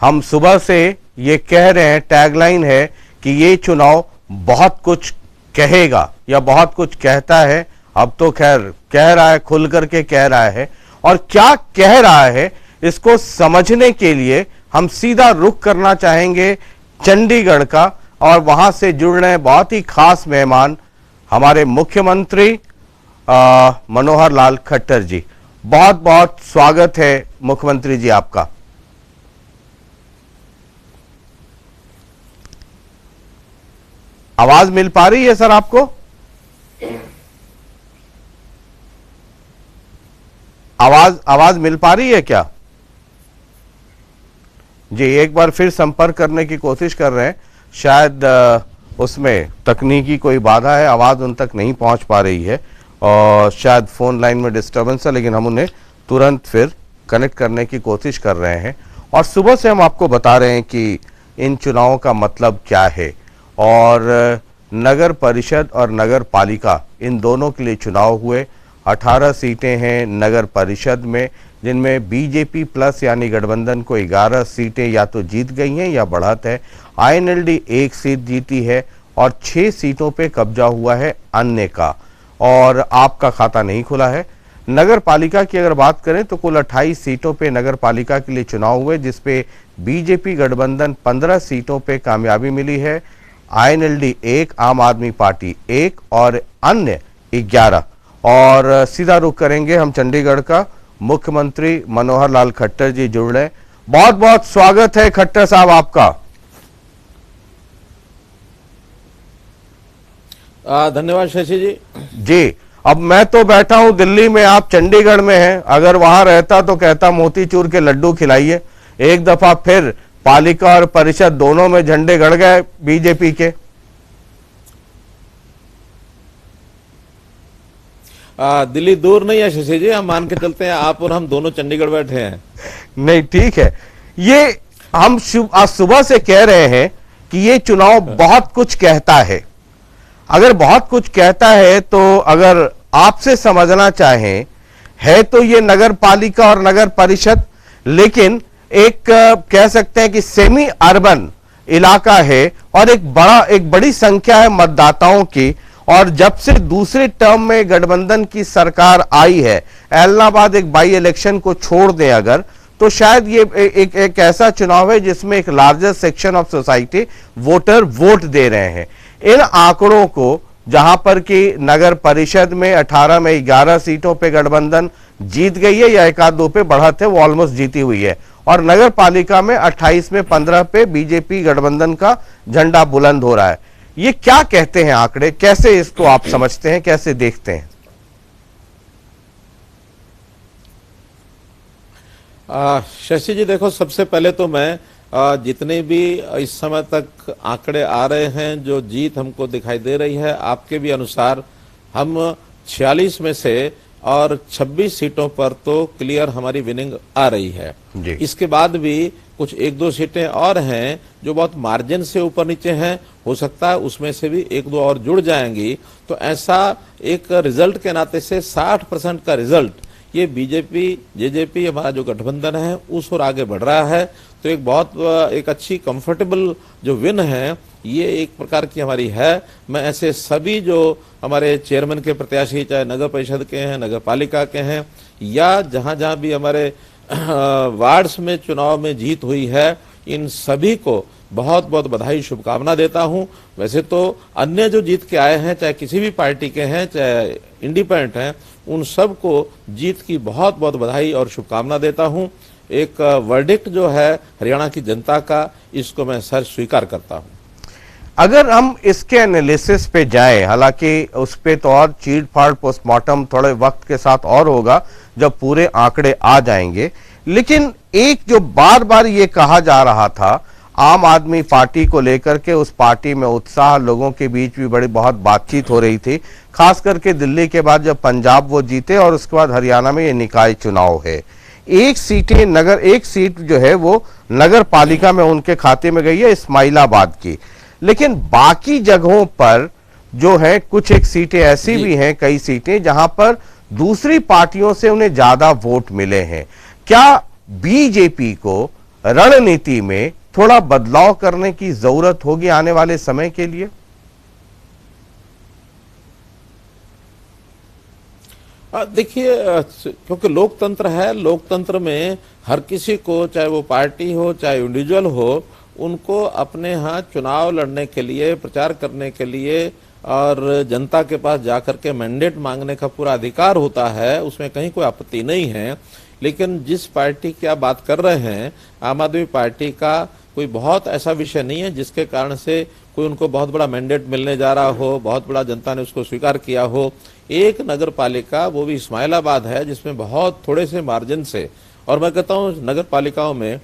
हम सुबह से ये कह रहे हैं, टैगलाइन है कि ये चुनाव बहुत कुछ कहेगा या बहुत कुछ कहता है। अब तो खैर कह रहा है, खुल करके कह रहा है, और क्या कह रहा है इसको समझने के लिए हम सीधा रुख करना चाहेंगे चंडीगढ़ का, और वहां से जुड़ रहे हैं बहुत ही खास मेहमान, हमारे मुख्यमंत्री मनोहर लाल खट्टर जी। बहुत बहुत स्वागत है मुख्यमंत्री जी आपका। आवाज मिल पा रही है सर आपको? आवाज मिल पा रही है क्या जी? एक बार फिर संपर्क करने की कोशिश कर रहे हैं, शायद उसमें तकनीकी कोई बाधा है, आवाज उन तक नहीं पहुंच पा रही है और शायद फोन लाइन में डिस्टर्बेंस है, लेकिन हम उन्हें तुरंत फिर कनेक्ट करने की कोशिश कर रहे हैं। और सुबह से हम आपको बता रहे हैं कि इन चुनावों का मतलब क्या है, और नगर परिषद और नगर पालिका इन दोनों के लिए चुनाव हुए। 18 सीटें हैं नगर परिषद में, जिनमें बीजेपी प्लस यानी गठबंधन को 11 सीटें या तो जीत गई हैं या बढ़त है। आईएनएलडी 1 सीट जीती है और 6 सीटों पे कब्जा हुआ है अन्य का, और आपका खाता नहीं खुला है। नगर पालिका की अगर बात करें तो कुल 28 सीटों पे नगर पालिका के लिए चुनाव हुए, जिसपे बीजेपी गठबंधन 15 सीटों पे कामयाबी मिली है, आईएनएलडी 1, आम आदमी पार्टी 1 और अन्य 11। और सीधा रुख करेंगे हम चंडीगढ़ का, मुख्यमंत्री मनोहर लाल खट्टर जी जुड़ रहे। बहुत बहुत स्वागत है खट्टर साहब आपका। धन्यवाद शशि जी। जी, अब मैं तो बैठा हूं दिल्ली में, आप चंडीगढ़ में हैं। अगर वहां रहता तो कहता मोतीचूर के लड्डू खिलाइए। एक दफा फिर पालिका और परिषद दोनों में झंडे गड़ गए बीजेपी के। दिल्ली दूर नहीं है शशि जी, हम मान के चलते हैं आप और हम दोनों चंडीगढ़ बैठे हैं। नहीं, ठीक है। ये हम आज सुबह से कह रहे हैं कि ये चुनाव बहुत कुछ कहता है। अगर बहुत कुछ कहता है तो अगर आपसे समझना चाहें, है तो ये नगर पालिका और नगर परिषद, लेकिन एक कह सकते हैं कि सेमी अर्बन इलाका है और एक बड़ी संख्या है मतदाताओं की। और जब से दूसरे टर्म में गठबंधन की सरकार आई है, एलनाबाद एक बाई इलेक्शन को छोड़ दें अगर, तो शायद ये एक ऐसा चुनाव है जिसमें एक larger section of society voter vote दे रहे हैं। इन आंकड़ों को, जहां पर कि नगर परिषद में 18 में 11 सीटों पे गठबंधन जीत गई है या एक आध दो पे बढ़त है, वो ऑलमोस्ट जीती हुई है, और नगर पालिका में 28 में 15 पे बीजेपी गठबंधन का झंडा बुलंद हो रहा है। ये क्या कहते हैं आंकड़े, कैसे इसको आप समझते हैं, कैसे देखते हैं? शशि जी देखो, सबसे पहले तो मैं जितने भी इस समय तक आंकड़े आ रहे हैं, जो जीत हमको दिखाई दे रही है, आपके भी अनुसार हम 46 में से और 26 सीटों पर तो क्लियर हमारी विनिंग आ रही है। इसके बाद भी कुछ 1-2 सीटें और हैं जो बहुत मार्जिन से ऊपर नीचे हैं, हो सकता है उसमें से भी 1-2 और जुड़ जाएंगी। तो ऐसा एक रिजल्ट के नाते से 60% का रिजल्ट ये बीजेपी जेजेपी हमारा जो गठबंधन है उस ओर आगे बढ़ रहा है। तो एक अच्छी कंफर्टेबल जो विन है, ये एक प्रकार की हमारी है। मैं ऐसे सभी जो हमारे चेयरमैन के प्रत्याशी, चाहे नगर परिषद के हैं, नगर पालिका के हैं, या जहां जहां भी हमारे वार्ड्स में चुनाव में जीत हुई है, इन सभी को बहुत बहुत बधाई, शुभकामना देता हूं। वैसे तो अन्य जो जीत के आए हैं, चाहे किसी भी पार्टी के हैं, चाहे इंडिपेंडेंट हैं, उन सब को जीत की बहुत बहुत बधाई और शुभकामना देता हूं। एक वर्डिक्ट जो है हरियाणा की जनता का, इसको मैं सर स्वीकार करता हूं। अगर हम इसके एनालिसिस पे जाएं, हालांकि उस पे तो और चीड़ फाड़ पोस्टमार्टम थोड़े वक्त के साथ और होगा जब पूरे आंकड़े आ जाएंगे, लेकिन एक जो बार बार ये कहा जा रहा था आम आदमी पार्टी को लेकर के, उस पार्टी में उत्साह, लोगों के बीच भी बड़ी बहुत बातचीत हो रही थी, खास करके दिल्ली के बाद जब पंजाब वो जीते और उसके बाद हरियाणा में ये निकाय चुनाव है। एक सीट जो है वो नगर पालिका में उनके खाते में गई है, इस्माइलाबाद की, लेकिन बाकी जगहों पर जो है कुछ एक सीटें ऐसी भी हैं, कई सीटें जहां पर दूसरी पार्टियों से उन्हें ज्यादा वोट मिले हैं। क्या बीजेपी को रणनीति में थोड़ा बदलाव करने की जरूरत होगी आने वाले समय के लिए? देखिए, क्योंकि लोकतंत्र है, लोकतंत्र में हर किसी को, चाहे वो पार्टी हो चाहे इंडिविजुअल हो, उनको अपने यहाँ चुनाव लड़ने के लिए, प्रचार करने के लिए और जनता के पास जाकर के मैंडेट मांगने का पूरा अधिकार होता है। उसमें कहीं कोई आपत्ति नहीं है। लेकिन जिस पार्टी की आप बात कर रहे हैं, आम आदमी पार्टी का कोई बहुत ऐसा विषय नहीं है जिसके कारण से कोई उनको बहुत बड़ा मैंडेट मिलने जा रहा हो, बहुत बड़ा जनता ने उसको स्वीकार किया हो। एक नगर पालिका, वो भी इस्माइलाबाद है, जिसमें बहुत थोड़े से मार्जिन से, और मैं कहता हूँ नगर पालिकाओं में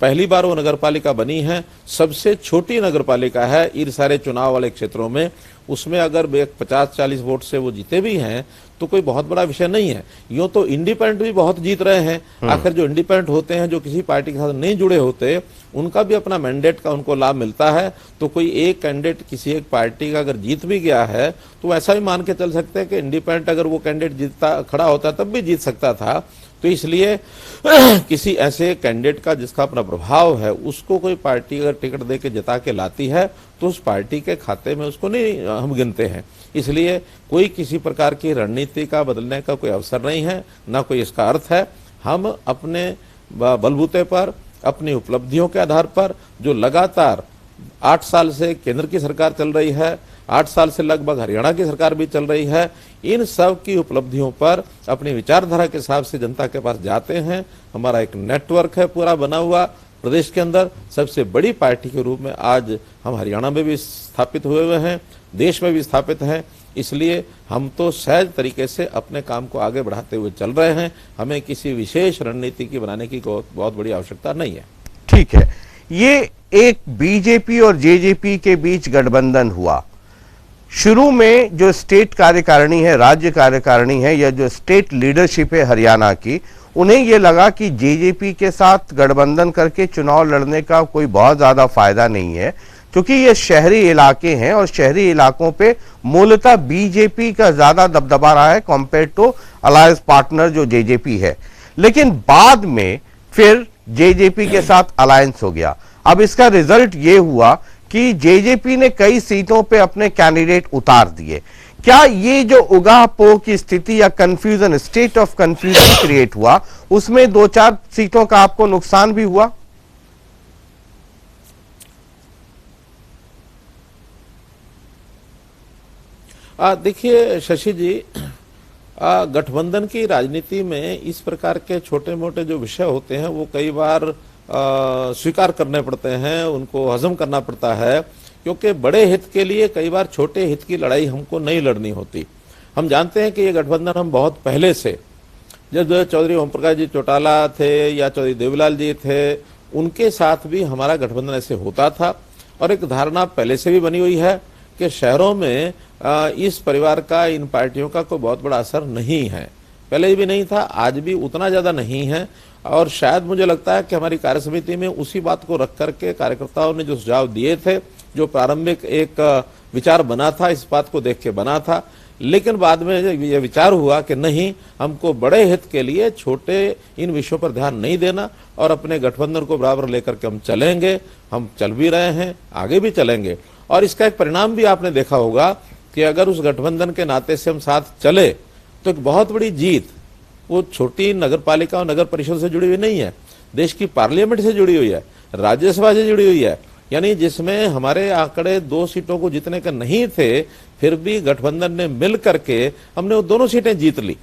पहली बार वो नगर पालिका बनी है, सबसे छोटी नगर पालिका है इन सारे चुनाव वाले क्षेत्रों में। उसमें अगर 50-40 वोट से वो जीते भी हैं तो कोई बहुत बड़ा विषय नहीं है। यूं तो इंडिपेंडेंट भी बहुत जीत रहे हैं। आखिर जो इंडिपेंडेंट होते हैं, जो किसी पार्टी के साथ नहीं जुड़े होते, उनका भी अपना मैंडेट का उनको लाभ मिलता है। तो कोई एक कैंडिडेट किसी एक पार्टी का अगर जीत भी गया है तो ऐसा भी मान के चल सकते हैं कि इंडिपेंडेंट अगर वो कैंडिडेट जीतता खड़ा होता तब भी जीत सकता था। तो इसलिए किसी ऐसे कैंडिडेट का जिसका अपना प्रभाव है, उसको कोई पार्टी अगर टिकट दे के जिता के लाती है तो उस पार्टी के खाते में उसको नहीं हम गिनते हैं। इसलिए कोई किसी प्रकार की रणनीति का बदलने का कोई अवसर नहीं है, ना कोई इसका अर्थ है। हम अपने बलबूते पर, अपनी उपलब्धियों के आधार पर, जो लगातार 8 साल से केंद्र की सरकार चल रही है, 8 साल से लगभग हरियाणा की सरकार भी चल रही है, इन सब की उपलब्धियों पर अपनी विचारधारा के हिसाब से जनता के पास जाते हैं। हमारा एक नेटवर्क है पूरा बना हुआ प्रदेश के अंदर। सबसे बड़ी पार्टी के रूप में आज हम हरियाणा में भी स्थापित हुए हैं, देश में भी स्थापित हैं। इसलिए हम तो सहज तरीके से अपने काम को आगे बढ़ाते हुए चल रहे हैं। हमें किसी विशेष रणनीति की बनाने की बहुत बड़ी आवश्यकता नहीं है। ठीक है, ये एक बीजेपी और जेजेपी के बीच गठबंधन हुआ। शुरू में जो स्टेट कार्यकारिणी है, राज्य कार्यकारिणी है, या जो स्टेट लीडरशिप है हरियाणा की, उन्हें यह लगा कि जेजेपी के साथ गठबंधन करके चुनाव लड़ने का कोई बहुत ज्यादा फायदा नहीं है, क्योंकि ये शहरी इलाके हैं और शहरी इलाकों पे मूलतः बीजेपी का ज्यादा दबदबा रहा है कंपेयर टू अलायंस पार्टनर जो जेजेपी है। लेकिन बाद में फिर जेजेपी के साथ अलायंस हो गया। अब इसका रिजल्ट ये हुआ कि जेजेपी ने कई सीटों पे अपने कैंडिडेट उतार दिए। क्या ये जो उगाह पोह की स्थिति या confusion, state of confusion create हुआ, उसमें 2-4 सीटों का आपको नुकसान भी हुआ? देखिए शशि जी, गठबंधन की राजनीति में इस प्रकार के छोटे मोटे जो विषय होते हैं वो कई बार स्वीकार करने पड़ते हैं, उनको हजम करना पड़ता है, क्योंकि बड़े हित के लिए कई बार छोटे हित की लड़ाई हमको नहीं लड़नी होती। हम जानते हैं कि ये गठबंधन हम बहुत पहले से, जब चौधरी ओम प्रकाश जी चौटाला थे या चौधरी देवीलाल जी थे, उनके साथ भी हमारा गठबंधन ऐसे होता था। और एक धारणा पहले से भी बनी हुई है कि शहरों में इस परिवार का, इन पार्टियों का कोई बहुत बड़ा असर नहीं है। पहले भी नहीं था, आज भी उतना ज्यादा नहीं है। और शायद मुझे लगता है कि हमारी कार्यसमिति में उसी बात को रख करके कार्यकर्ताओं ने जो सुझाव दिए थे, जो प्रारंभिक एक विचार बना था, इस बात को देख के बना था। लेकिन बाद में यह विचार हुआ कि नहीं, हमको बड़े हित के लिए छोटे इन विषयों पर ध्यान नहीं देना और अपने गठबंधन को बराबर लेकर के हम चलेंगे। हम चल भी रहे हैं, आगे भी चलेंगे। और इसका एक परिणाम भी आपने देखा होगा कि अगर उस गठबंधन के नाते से हम साथ चले तो एक बहुत बड़ी जीत वो छोटी नगर पालिका और नगर परिषद से जुड़ी हुई नहीं है, देश की पार्लियामेंट से जुड़ी हुई है, राज्यसभा से जुड़ी हुई है। यानी जिसमें हमारे आंकड़े 2 सीटों को जीतने के नहीं थे, फिर भी गठबंधन ने मिल करके हमने वो दोनों सीटें जीत ली।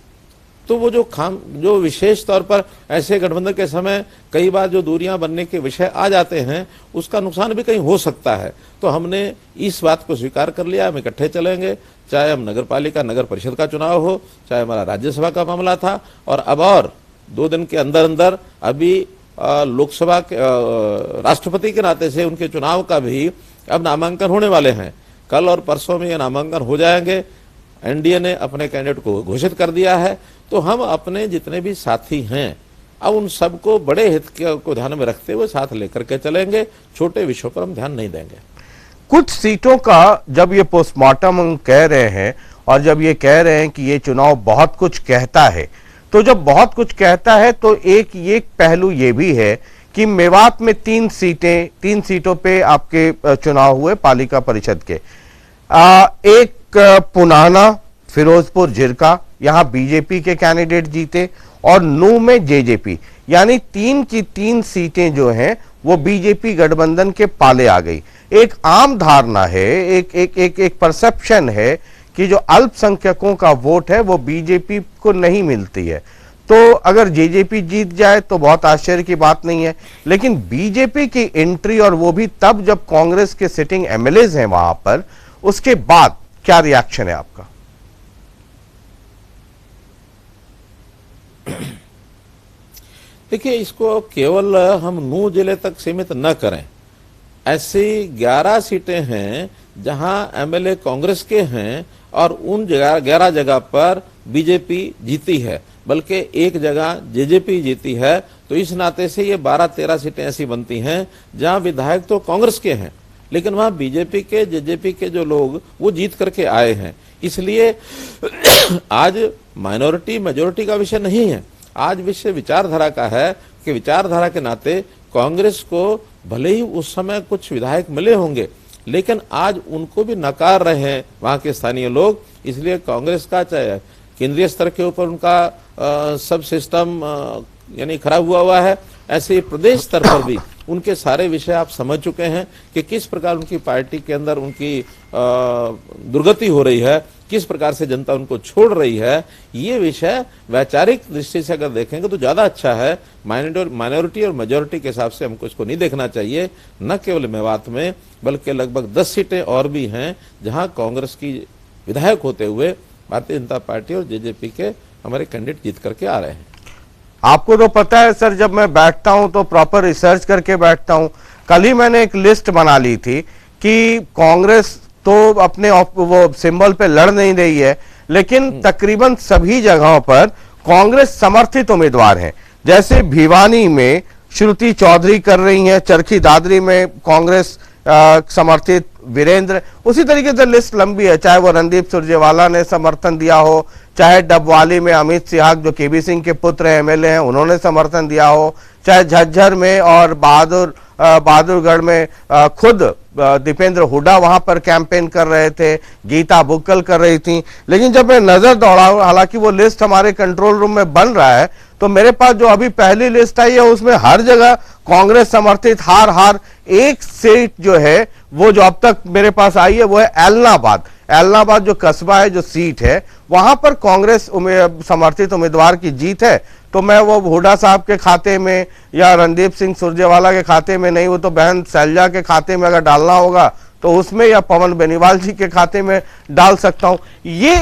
तो वो जो विशेष तौर पर ऐसे गठबंधन के समय कई बार जो दूरियां बनने के विषय आ जाते हैं, उसका नुकसान भी कहीं हो सकता है। तो हमने इस बात को स्वीकार कर लिया, हम इकट्ठे चलेंगे, चाहे हम नगर पालिका नगर परिषद का चुनाव हो, चाहे हमारा राज्यसभा का मामला था। और अब और 2 दिन के अंदर अंदर अभी लोकसभा के राष्ट्रपति के नाते से उनके चुनाव का भी अब नामांकन होने वाले हैं। कल और परसों में ये नामांकन हो जाएंगे। एनडीए ने अपने कैंडिडेट को घोषित कर दिया है। तो हम अपने जितने भी साथी हैं, अब उन सबको बड़े हित को ध्यान में रखते हुए साथ लेकर के चलेंगे। छोटे विषयों पर हम ध्यान नहीं देंगे। कुछ सीटों का जब ये पोस्टमार्टम हम कह रहे हैं और जब ये कह रहे हैं कि ये चुनाव बहुत कुछ कहता है, तो जब बहुत कुछ कहता है तो एक ये पहलू ये भी है कि मेवात में 3 सीटों पे आपके चुनाव हुए पालिका परिषद के। एक पुनाना, फिरोजपुर, जिरका, यहां बीजेपी के कैंडिडेट जीते और नू में जेजेपी, यानी 3 की 3 सीटें जो हैं वो बीजेपी गठबंधन के पाले आ गई। एक आम धारणा है, एक परसेप्शन है कि जो अल्पसंख्यकों का वोट है वो बीजेपी को नहीं मिलती है। तो अगर जेजेपी जीत जाए तो बहुत आश्चर्य की बात नहीं है, लेकिन बीजेपी की एंट्री, और वो भी तब जब कांग्रेस के सिटिंग एमएलएज हैं वहां पर, उसके बाद क्या रिएक्शन है आपका? देखिए, इसको केवल हम नूह जिले तक सीमित न करें। ऐसी 11 सीटें हैं जहां एमएलए कांग्रेस के हैं और उन 11 जगह पर बीजेपी जीती है, बल्कि एक जगह जेजेपी जीती है। तो इस नाते से ये 12-13 सीटें ऐसी बनती हैं जहां विधायक तो कांग्रेस के हैं, लेकिन वहां बीजेपी के, जेजेपी के जो लोग वो जीत करके आए हैं। इसलिए आज माइनॉरिटी मेजोरिटी का विषय नहीं है, आज विषय विचारधारा का है कि विचारधारा के नाते कांग्रेस को भले ही उस समय कुछ विधायक मिले होंगे, लेकिन आज उनको भी नकार रहे हैं वहां के स्थानीय लोग। इसलिए कांग्रेस का चाहे केंद्रीय स्तर के ऊपर उनका सब सिस्टम यानी खराब हुआ है, ऐसे ही प्रदेश स्तर पर भी उनके सारे विषय आप समझ चुके हैं कि किस प्रकार उनकी पार्टी के अंदर उनकी दुर्गति हो रही है, किस प्रकार से जनता उनको छोड़ रही है। ये विषय वैचारिक दृष्टि से अगर देखेंगे तो ज्यादा अच्छा है। माइनॉरिटी और मेजोरिटी के हिसाब से हमको इसको नहीं देखना चाहिए। न केवल मेवात में बल्कि लगभग 10 सीटें और भी हैं जहां कांग्रेस की विधायक होते हुए भारतीय जनता पार्टी और जेजेपी के हमारे कैंडिडेट जीत करके आ रहे हैं। आपको तो पता है सर, जब मैं बैठता हूं तो प्रॉपर रिसर्च करके बैठता हूं। कल ही मैंने एक लिस्ट बना ली थी कि कांग्रेस तो अपने वो सिंबल पे लड़ नहीं रही है, लेकिन तकरीबन सभी जगहों पर कांग्रेस समर्थित उम्मीदवार हैं। जैसे भिवानी में श्रुति चौधरी कर रही हैं, चरखी दादरी में कांग्रेस समर्थित वीरेंद्र, उसी तरीके से लिस्ट लंबी है। चाहे वो रणदीप सुरजेवाला ने समर्थन दिया हो, चाहे डबवाली में अमित सिहाग जो केबी सिंह के पुत्र एमएलए हैं उन्होंने समर्थन दिया हो, चाहे झज्जर में और बहादुरगढ़ में खुद दीपेंद्र हुड्डा वहां पर कैंपेन कर रहे थे, गीता बुक्कल कर रही थी। लेकिन जब मैं नजर दौड़ाऊं, हालांकि वो लिस्ट हमारे कंट्रोल रूम में बन रहा है, तो मेरे पास जो अभी पहली लिस्ट आई है उसमें हर जगह कांग्रेस समर्थित हार एक सीट जो है वो जो अब तक मेरे पास आई है वो है एलनाबाद जो कस्बा है, जो सीट है, वहां पर कांग्रेस समर्थित उम्मीदवार की जीत है। तो मैं वो हुड्डा साहब के खाते में या रणदीप सिंह सुरजेवाला के खाते में नहीं, वो तो बहन शैलजा के खाते में अगर डालना होगा तो उसमें, या पवन बेनीवाल जी के खाते में डाल सकता हूं। ये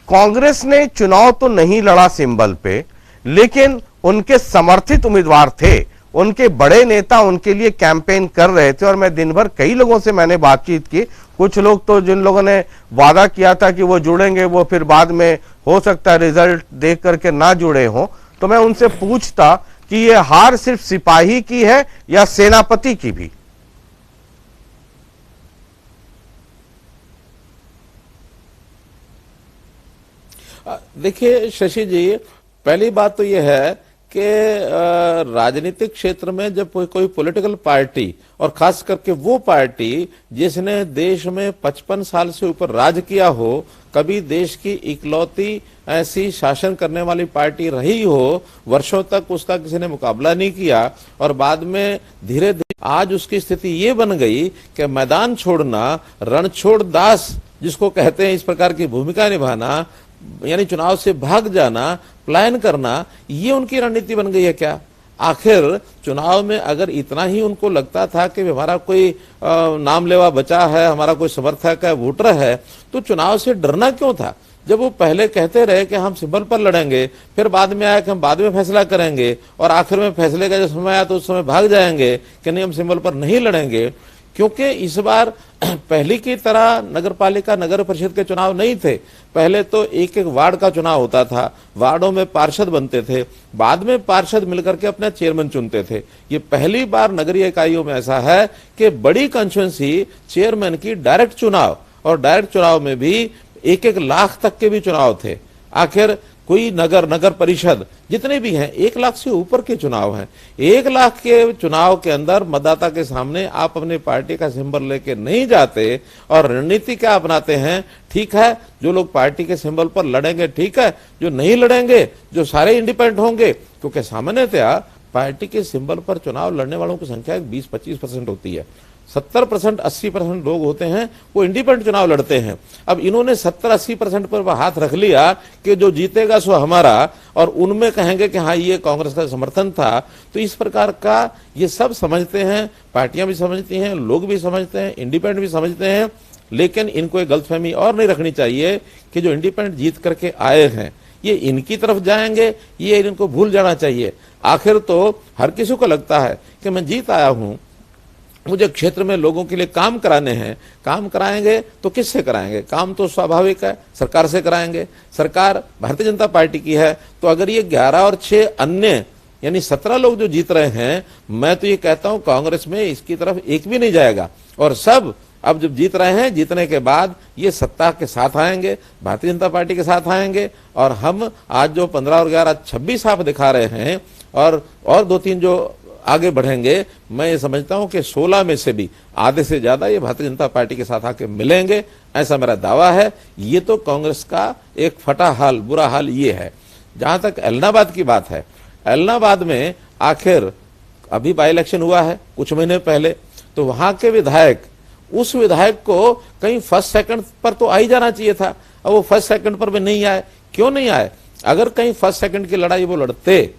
कांग्रेस ने चुनाव तो नहीं लड़ा सिंबल पे, लेकिन उनके समर्थित उम्मीदवार थे, उनके बड़े नेता उनके लिए कैंपेन कर रहे थे। और मैं दिन भर कई लोगों से मैंने बातचीत की, कुछ लोग तो जिन लोगों ने वादा किया था कि वो जुड़ेंगे वो फिर बाद में हो सकता है रिजल्ट देख करके ना जुड़े हों, तो मैं उनसे पूछता कि ये हार सिर्फ सिपाही की है या सेनापति की भी? देखिए शशि जी, पहली बात तो यह है कि राजनीतिक क्षेत्र में जब कोई पॉलिटिकल पार्टी, और खास करके वो पार्टी जिसने देश में 55 साल से ऊपर राज किया हो, कभी देश की इकलौती ऐसी शासन करने वाली पार्टी रही हो, वर्षों तक उसका किसी ने मुकाबला नहीं किया, और बाद में धीरे धीरे आज उसकी स्थिति ये बन गई कि मैदान छोड़ना, रण छोड़ दास जिसको कहते हैं, इस प्रकार की भूमिका निभाना, यानी चुनाव से भाग जाना, प्लान करना, ये उनकी रणनीति बन गई है क्या? आखिर चुनाव में अगर इतना ही उनको लगता था कि हमारा कोई नाम लेवा बचा है, हमारा कोई समर्थक है, वोटर है, तो चुनाव से डरना क्यों था? जब वो पहले कहते रहे कि हम सिंबल पर लड़ेंगे, फिर बाद में आया कि हम बाद में फैसला करेंगे, और आखिर में फैसले का जब समय आया तो उस समय भाग जाएंगे कि नहीं हम सिंबल पर नहीं लड़ेंगे। क्योंकि इस बार पहले की तरह नगरपालिका, नगर परिषद के चुनाव नहीं थे। पहले तो एक एक वार्ड का चुनाव होता था, वार्डों में पार्षद बनते थे, बाद में पार्षद मिलकर के अपने चेयरमैन चुनते थे। ये पहली बार नगरीय इकाइयों में ऐसा है कि बड़ी कंस्टिट्यूएंसी चेयरमैन की डायरेक्ट चुनाव, और डायरेक्ट चुनाव में भी 1-1 लाख तक के भी चुनाव थे। आखिर कोई नगर परिषद जितने भी हैं 1 लाख से ऊपर के चुनाव हैं। 1 लाख के चुनाव के अंदर मतदाता के सामने आप अपने पार्टी का सिंबल लेके नहीं जाते और रणनीति क्या अपनाते हैं। ठीक है, जो लोग पार्टी के सिंबल पर लड़ेंगे ठीक है, जो नहीं लड़ेंगे, जो सारे इंडिपेंडेंट होंगे, क्योंकि सामान्यतया पार्टी के सिंबल पर चुनाव लड़ने वालों की संख्या 20-25% होती है। 70%, 80% लोग होते हैं वो इंडिपेंडेंट चुनाव लड़ते हैं। अब इन्होंने 70-80% पर हाथ रख लिया कि जो जीतेगा सो हमारा, और उनमें कहेंगे कि हाँ ये कांग्रेस का समर्थन था। तो इस प्रकार का ये सब समझते हैं, पार्टियां भी समझती हैं, लोग भी समझते हैं, इंडिपेंडेंट भी समझते हैं। लेकिन इनको एक गलतफहमी और नहीं रखनी चाहिए कि जो इंडिपेंडेंट जीत करके आए हैं ये इनकी तरफ जाएंगे, ये इनको भूल जाना चाहिए। आखिर तो हर किसी को लगता है कि मैं जीत आया हूं, मुझे क्षेत्र में लोगों के लिए काम कराने हैं। काम कराएंगे तो किससे कराएंगे? काम तो स्वाभाविक है, सरकार से कराएंगे। सरकार भारतीय जनता पार्टी की है, तो अगर ये 11 और 6 अन्य यानी 17 लोग जो जीत रहे हैं, मैं तो ये कहता हूं कांग्रेस में इसकी तरफ एक भी नहीं जाएगा। और सब अब जब जीत रहे हैं, जीतने के बाद ये सत्ता के साथ आएंगे, भारतीय जनता पार्टी के साथ आएंगे। और हम आज जो 15 और 11 26 आप दिखा रहे हैं और 2-3 जो आगे बढ़ेंगे, मैं ये समझता हूं कि 16 में से भी आधे से ज्यादा ये भारतीय जनता पार्टी के साथ आके मिलेंगे, ऐसा मेरा दावा है। ये तो कांग्रेस का एक फटा हाल, बुरा हाल ये है। जहां तक एलनाबाद की बात है, एलनाबाद में आखिर अभी बाई इलेक्शन हुआ है कुछ महीने पहले, तो वहां के विधायक, उस विधायक को कहीं फर्स्ट सेकंड पर तो आ ही जाना चाहिए था। अब वो फर्स्ट सेकंड पर भी नहीं आए। क्यों नहीं आए? अगर कहीं फर्स्ट सेकंड की लड़ाई वो लड़ते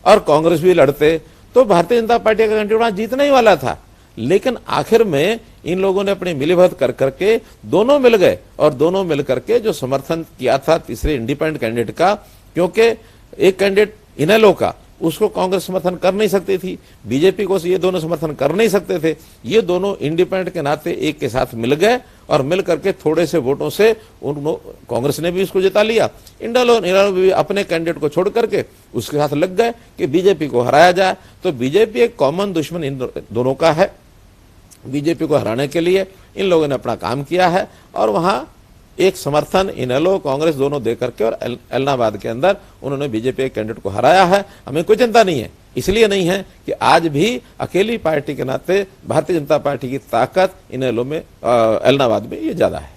और कांग्रेस भी लड़ते तो भारतीय जनता पार्टी का कैंडिडेट वहां जीतने ही वाला था। लेकिन आखिर में इन लोगों ने अपनी मिलीभगत कर करके दोनों मिल गए, और दोनों मिल करके जो समर्थन किया था तीसरे इंडिपेंडेंट कैंडिडेट का, क्योंकि एक कैंडिडेट इनेलो का उसको कांग्रेस समर्थन कर नहीं सकती थी, बीजेपी को ये दोनों समर्थन कर नहीं सकते थे। ये दोनों इंडिपेंडेंट के नाते एक के साथ मिल गए और मिल करके थोड़े से वोटों से कांग्रेस ने भी इसको जिता लिया। इनेलो भी अपने कैंडिडेट को छोड़ करके उसके साथ लग गए कि बीजेपी को हराया जाए। तो बीजेपी एक कॉमन दुश्मन इन दोनों का है। बीजेपी को हराने के लिए इन लोगों ने अपना काम किया है और वहां एक समर्थन इनेलो कांग्रेस दोनों दे करके और एलनाबाद के अंदर उन्होंने बीजेपी कैंडिडेट को हराया है। हमें कोई चिंता नहीं है, इसलिए नहीं है कि आज भी अकेली पार्टी के नाते भारतीय जनता पार्टी की ताकत इनेलो में, एलनाबाद में ये ज्यादा है।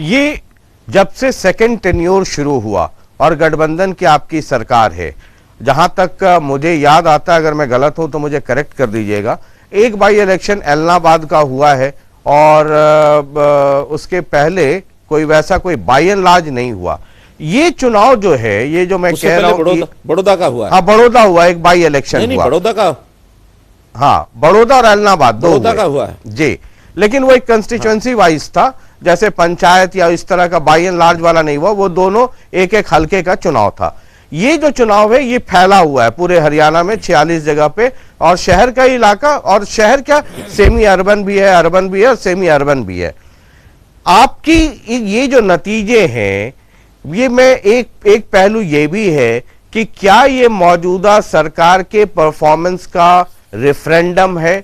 ये जब से सेकेंड टेन्योर शुरू हुआ और गठबंधन की आपकी सरकार है, जहां तक मुझे याद आता है, अगर मैं गलत हूं तो मुझे करेक्ट कर दीजिएगा, एक बाई इलेक्शन एलनाबाद का हुआ है और उसके पहले कोई वैसा कोई बाई एंड लार्ज नहीं हुआ। ये चुनाव जो है, ये जो मैं कह रहा हूं, बड़ौदा का हुआ है। हाँ, बड़ौदा हुआ, एक बाई इलेक्शन हुआ बड़ौदा का, हाँ, बड़ौदा और एलनाबाद दो बड़ौदा का हुआ है जी। लेकिन वो एक कंस्टिट्यूएंसी वाइज था, जैसे पंचायत या इस तरह का बाई एंड लार्ज वाला नहीं हुआ। वो दोनों एक एक हल्के का चुनाव था। ये जो चुनाव है ये फैला हुआ है पूरे हरियाणा में 46 जगह पे, और शहर का इलाका, और शहर क्या सेमी अर्बन भी है, अर्बन भी है और सेमी अर्बन भी है। आपकी ये जो नतीजे हैं, ये मैं एक पहलू ये भी है कि क्या ये मौजूदा सरकार के परफॉर्मेंस का रेफरेंडम है?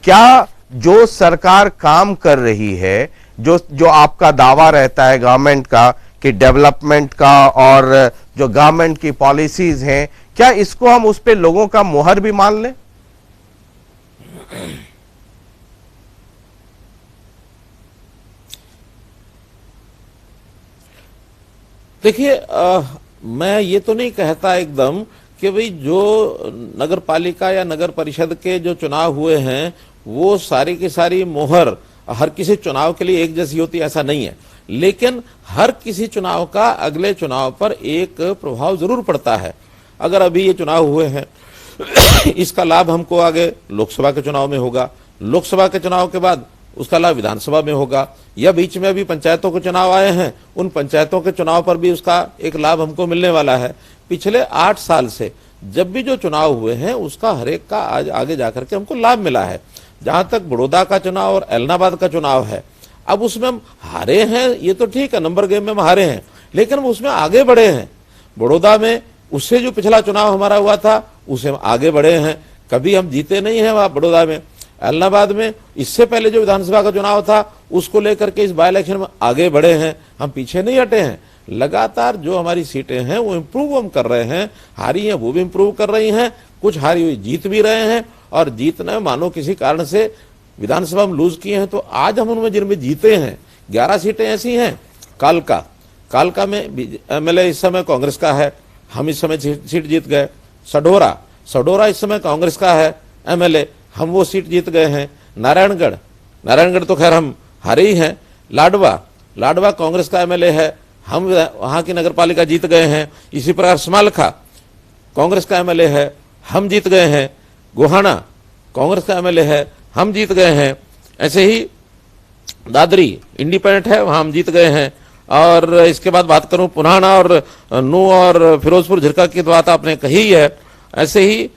क्या जो सरकार काम कर रही है, जो आपका दावा रहता है गवर्नमेंट का कि डेवलपमेंट का और जो गवर्नमेंट की पॉलिसीज हैं, क्या इसको हम उस पे लोगों का मुहर भी मान लें? देखिए, मैं ये तो नहीं कहता एकदम कि भाई जो नगर पालिका या नगर परिषद के जो चुनाव हुए हैं वो सारी की सारी मोहर हर किसी चुनाव के लिए एक जैसी होती है, ऐसा नहीं है। लेकिन हर किसी चुनाव का अगले चुनाव पर एक प्रभाव जरूर पड़ता है। अगर अभी ये चुनाव हुए हैं इसका लाभ हमको आगे लोकसभा के चुनाव में होगा, लोकसभा के चुनाव के बाद उसका लाभ विधानसभा में होगा, या बीच में अभी पंचायतों के चुनाव आए हैं, उन पंचायतों के चुनाव पर भी उसका एक लाभ हमको मिलने वाला है। पिछले 8 साल से जब भी जो चुनाव हुए हैं उसका हर एक का आज आगे जाकर के हमको लाभ मिला है। जहां तक बड़ौदा का चुनाव और एलनाबाद का चुनाव है, अब उसमें हम हारे हैं, ये तो ठीक है, नंबर गेम में हम हारे हैं, लेकिन हम उसमें आगे बढ़े हैं। बड़ौदा में उससे जो पिछला चुनाव हमारा हुआ था उसे हम आगे बढ़े हैं, कभी हम जीते नहीं हैं वहां बड़ौदा में। एलनाबाद में इससे पहले जो विधानसभा का चुनाव था उसको लेकर के इस बाई इलेक्शन में आगे बढ़े हैं, हम पीछे नहीं हटे हैं। लगातार जो हमारी सीटें हैं वो इम्प्रूव हम कर रहे हैं, हारी हैं वो भी इम्प्रूव कर रही हैं, कुछ हारी हुई जीत भी रहे हैं, और जीतना मानो किसी कारण से विधानसभा में लूज किए हैं तो आज हम उनमें जिनमें जीते हैं 11 सीटें ऐसी हैं। कालका में एमएलए इस समय कांग्रेस का है, हम इस समय सीट जीत गए। सडोरा इस समय कांग्रेस का है एमएलए, हम वो सीट जीत गए हैं। नारायणगढ़ तो खैर हम हारे ही हैं। लाडवा कांग्रेस का एमएलए है, हम वहां की नगरपालिका जीत गए हैं। इसी प्रकार समालखा कांग्रेस का एमएलए है, हम जीत गए हैं। गोहाना कांग्रेस का एमएलए है, हम जीत गए हैं। ऐसे ही दादरी इंडिपेंडेंट है, वहां हम जीत गए हैं। और इसके बाद बात करूं पुराना और नू और फिरोजपुर झिरका की बात आपने कही है। ऐसे ही